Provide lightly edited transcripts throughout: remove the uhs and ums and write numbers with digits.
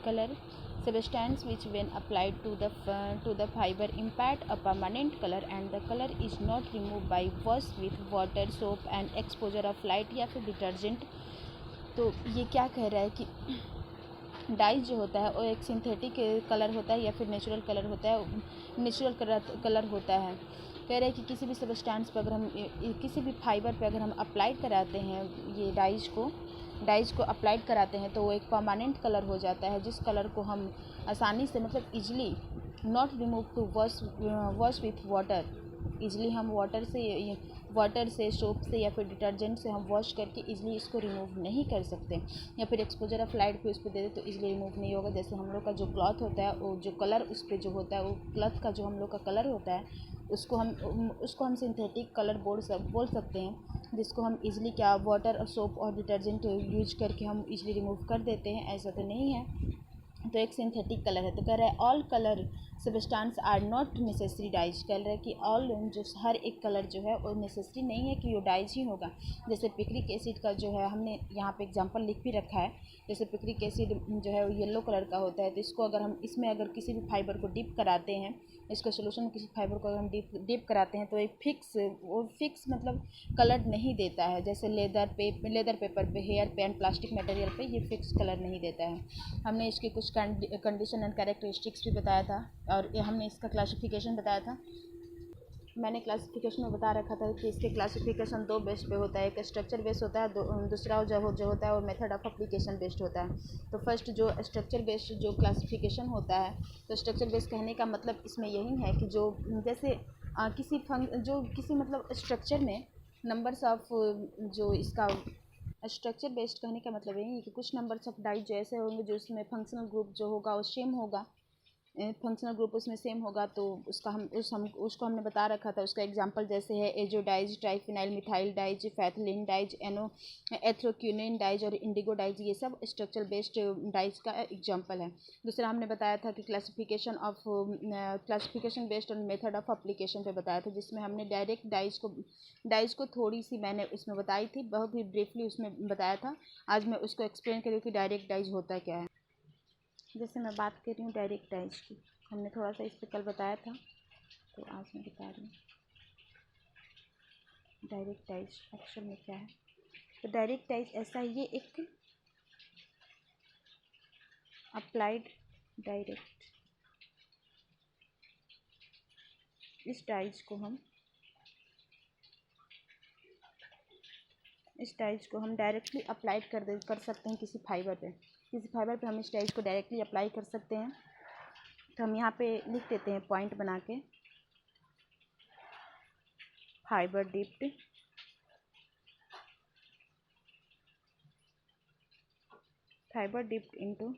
color substance which when applied to the fiber impart a permanent color and the color is not removed by wash with water, soap and exposure of light या फिर detergent. तो ये क्या कह रहा है कि dies जो होता है वो एक सिंथेटिक कलर होता है या फिर नेचुरल कलर होता है, नेचुरल कलर होता है। कह रहे हैं कि किसी भी सबस्टेंस पर अगर हम किसी भी फाइबर पर अगर हम अप्लाई कराते हैं ये डाइज को अप्लाइड कराते हैं तो वो एक परमानेंट कलर हो जाता है, जिस कलर को हम आसानी से मतलब easily not remove to wash with water, easily हम वाटर से सोप से या फिर डिटर्जेंट से हम वॉश करके इजली इसको रिमूव नहीं कर सकते, या फिर एक्सपोजर ऑफ लाइट पे उस पर दे दे तो इजली रिमूव नहीं होगा। जैसे हम लोग का जो क्लॉथ होता है वो जो कलर उस पर जो होता है वो क्लॉथ का जो हम लोग का कलर होता है उसको हम सिंथेटिक कलर बोल सकते हैं, जिसको हम इजली क्या वाटर और सोप और डिटर्जेंट यूज करके हम इजली रिमूव कर देते हैं। ऐसा तो नहीं है, तो एक सिंथेटिक कलर है। तो कह रहा है all colour substance are not necessary dyes. कह रहा है कि ऑल जो हर एक कलर जो है वो नेसेसरी नहीं है कि वो डाइज ही होगा। जैसे पिक्रिक एसिड का जो है हमने यहाँ पे एग्जांपल लिख भी रखा है। जैसे पिक्रिक एसिड जो है वो येलो कलर का होता है, तो इसको अगर हम इसमें अगर किसी भी फाइबर को डिप कराते हैं, इसको सोल्यूशन में किसी फाइबर को अगर हम डिप कराते हैं तो एक फिक्स मतलब कलर नहीं देता है। जैसे लेदर पेपर पे, हेयर पे एंड प्लास्टिक मटेरियल पे ये फिक्स कलर नहीं देता है। हमने इसके कुछ कंडीशन एंड कैरेक्टरिस्टिक्स भी बताया था और हमने इसका क्लासिफिकेशन बताया था। मैंने क्लासिफिकेशन में बता रखा था कि इसके क्लासिफिकेशन दो बेस पे होता है, एक स्ट्रक्चर बेस्ड होता है, दूसरा जो होता है वो मेथड ऑफ एप्लीकेशन बेस्ड होता है। तो फर्स्ट जो स्ट्रक्चर बेस्ड जो क्लासिफिकेशन होता है, तो स्ट्रक्चर बेस्ड कहने का मतलब इसमें यही है कि जो जैसे किसी मतलब स्ट्रक्चर में नंबर्स ऑफ जो इसका स्ट्रक्चर बेस्ड कहने का मतलब यही है कि कुछ नंबर्स ऑफ डाइज जो ऐसे होंगे जो उसमें फंक्शनल ग्रुप जो होगा वो सेम होगा, फंक्शनल ग्रुप उसमें सेम होगा। तो उसको हमने बता रखा था। उसका एग्जांपल जैसे है azo dyes, triphenyl methyl dyes, phthalein dyes, anthraquinone dyes और इंडिगो डाइज, ये सब स्ट्रक्चर बेस्ड डाइज का एग्जांपल है। दूसरा हमने बताया था कि classification based on method of application पे बताया था, जिसमें हमने डायरेक्ट डाइज को थोड़ी सी मैंने उसमें बताई थी, बहुत ही ब्रीफली उसमें बताया था। आज मैं उसको एक्सप्लेन करूँ कि डायरेक्ट डाइज होता क्या है। जैसे मैं बात कर रही हूँ डायरेक्ट डाइज की, हमने थोड़ा सा इस पर कल बताया था, तो आज मैं बता रही हूँ डायरेक्ट डाइज एक्चुअल में क्या है। तो डायरेक्ट डाइज ऐसा है, ये एक अप्लाइड डायरेक्ट, इस डाइज को हम डायरेक्टली अप्लाइड कर सकते हैं किसी फाइबर पे हम इस डाइज को डायरेक्टली अप्लाई कर सकते हैं। तो हम यहाँ पे लिख देते हैं पॉइंट बना के, fibre dipped into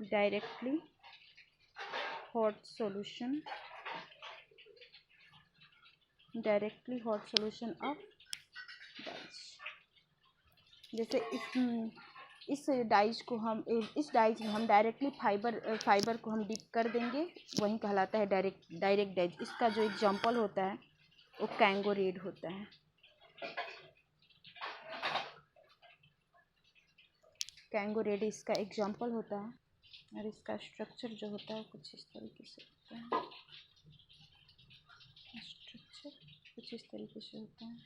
directly hot solution of dyes. जैसे इस डाइज में हम डायरेक्टली फाइबर को हम डिप कर देंगे, वही कहलाता है डायरेक्ट डाइज। इसका जो एग्जांपल होता है वो कैंगो रेड होता है। कैंगो रेड इसका एग्जांपल होता है, और इसका स्ट्रक्चर जो होता है कुछ इस तरीके से होता है।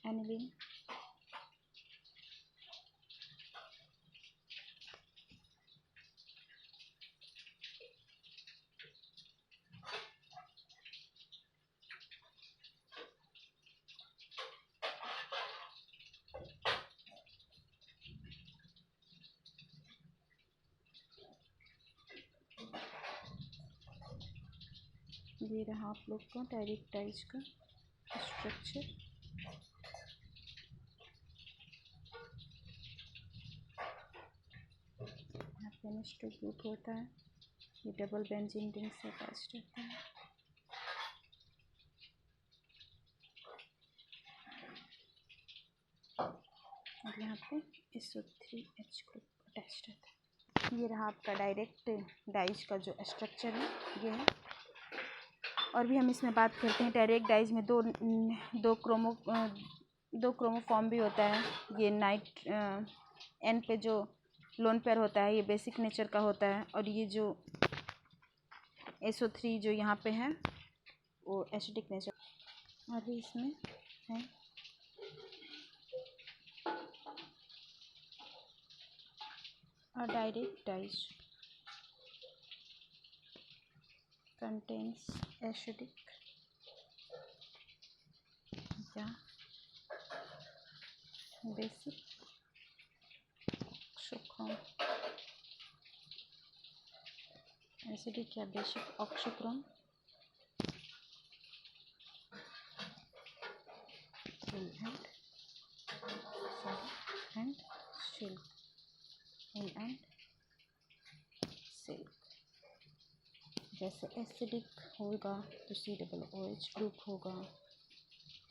aniline, ये रहा आप लोग का डायरेक्ट डाइज का स्ट्रक्चर। यहाँ पे नेक्स्ट ग्रुप होता है, ये डबल बेंजीन रिंग से अटैच्ड रहता है। और यहाँ पे SO3H ग्रुप अटैच्ड रहता है। ये रहा आपका डायरेक्ट डाइज का जो स्ट्रक्चर है, ये है। और भी हम इसमें बात करते हैं। डायरेक्ट डाइज में दो क्रोमोफॉर्म भी होता है। ये नाइट एन पे जो लोन पेयर होता है, ये बेसिक नेचर का होता है। और ये जो SO3 जो यहाँ पे है वो एसिडिक नेचर। और भी इसमें है A direct dice contains acidic या basic oxychrome, acidic या basic oxychrome and silk and silk। जैसे एसिडिक होगा तो C OH ग्रुप होगा,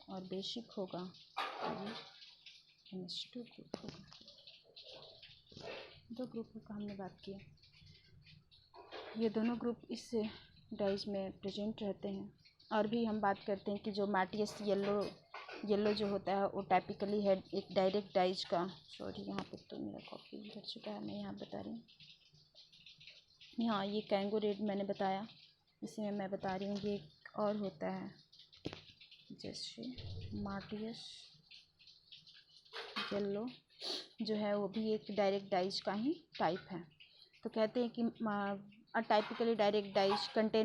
और बेसिक होगा तो ये NH2 ग्रुप होगा। दो ग्रुपों का हमने बात किया। ये दोनों ग्रुप इस डाइज में प्रेजेंट रहते हैं। और भी हम बात करते हैं कि जो मैटियस येलो जो होता है वो टाइपिकली है एक डायरेक्ट डाइज का। सॉरी, यहाँ पे तो मेरा कॉपी उधर चुका है, मैं यहाँ बता रही हूँ। हाँ, ये कैंगो रेड मैंने बताया, इसी में मैं बता रही हूँ ये एक और होता है जैसे मार्टियस येलो जो है वो भी एक डायरेक्ट डाइज का ही टाइप है। तो कहते हैं कि टाइपिकली डायरेक्ट डाइज कंटेन